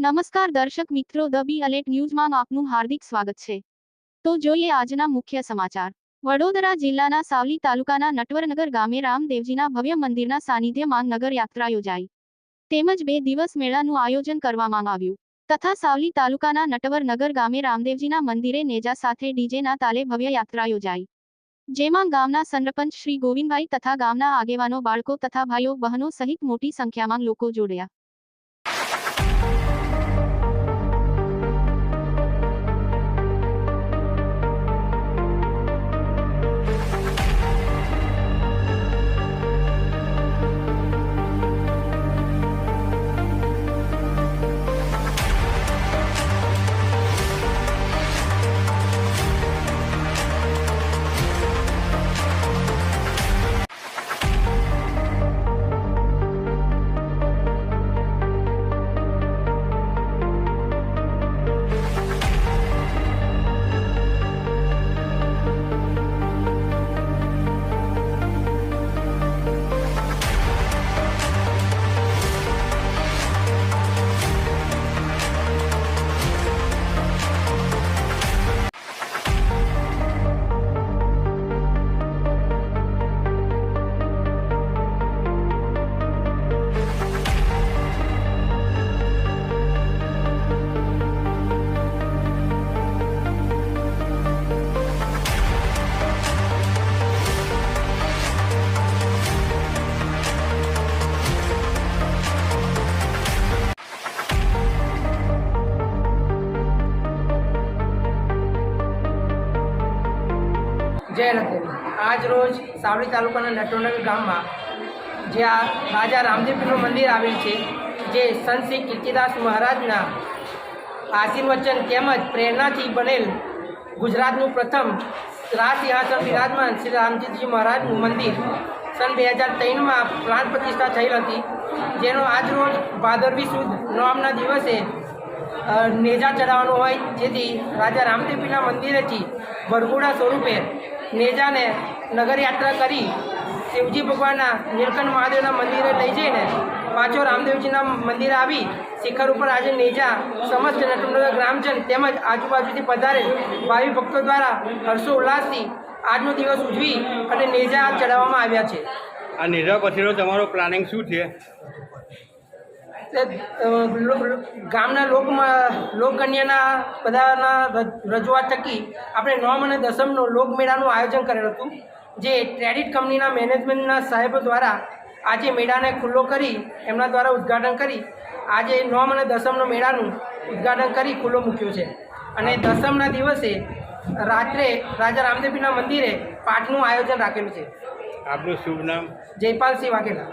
નમસ્કાર દર્શક મિત્રો, ધ બી અલેટ ન્યૂઝમાં આપનું હાર્દિક સ્વાગત છે। તો જોઈએ આજના મુખ્ય સમાચાર। વડોદરા જિલ્લાના સાવલી તાલુકાના નટવરનગર ગામે રામદેવજીના ભવ્ય મંદિરના સાનિધ્યમાં નગર યાત્રા યોજાઈ તેમજ 2 દિવસ મેળાનું આયોજન કરવામાં આવ્યું તથા સાવલી તાલુકાના નટવરનગર ગામે રામદેવજીના મંદિરે નેજા સાથે ડીજેના તાલે ભવ્ય યાત્રા યોજાઈ, જેમાં ગામના સરપંચ શ્રી ગોવિંદભાઈ તથા ગામના આગેવાનો, બાળકો તથા ભાઈઓ બહેનો સહિત મોટી સંખ્યામાં લોકો જોડાયા। જય રતેરી। આજ રોજ સાવલી તાલુકાના નટવરનગર ગામમાં જ્યાં રાજા રામદેવજીનું મંદિર આવેલ છે, જે સંત શ્રી કીર્તિદાસ મહારાજના આશીર્વચન તેમજ પ્રેરણાથી બનેલ ગુજરાતનું પ્રથમ રાજ સિંહાસન બિરાજમાન શ્રી રામજીજી મહારાજનું મંદિર સન 2003માં પ્રાણ પ્રતિષ્ઠા થયેલ હતી, જેનો આજ રોજ ભાદરવી સુદ નોમના દિવસે નેજા ચડાવવાનો હોય, જેથી રાજા રામદેવજીના મંદિરેથી વરઘોડા સ્વરૂપે નેજાને નગરયાત્રા કરી શિવજી ભગવાનના નીલકંઠ મહાદેવના મંદિરે લઈ જઈને પાછો રામદેવજીના મંદિરે આવી શિખર ઉપર આજે નેજા સમસ્ત નટવરનગર ગ્રામજન તેમજ આજુબાજુથી પધારેલ ભાવિ ભક્તો દ્વારા હર્ષોલ્લાસથી આજનો દિવસ ઉજવી અને નેજા ચડાવવામાં આવ્યા છે। આ નેજા પછીનો તમારો પ્લાનિંગ શું છે? ગામના લોકકન્યાના બધાના રજૂઆત થકી આપણે નોમ અને દસમનો લોકમેળાનું આયોજન કરેલું હતું, જે ક્રેડિટ કંપનીના મેનેજમેન્ટના સાહેબો દ્વારા આજે મેળાને ખુલ્લો કરી એમના દ્વારા ઉદ્ઘાટન કરી આજે નોમ અને દસમનો મેળાનું ઉદ્ઘાટન કરી ખુલ્લો મૂક્યો છે। અને દસમના દિવસે રાત્રે રાજા રામદેવજીના મંદિરે પાઠનું આયોજન રાખેલું છે। આપનું શુભ નામ? જયપાલસિંહ વાઘેલા।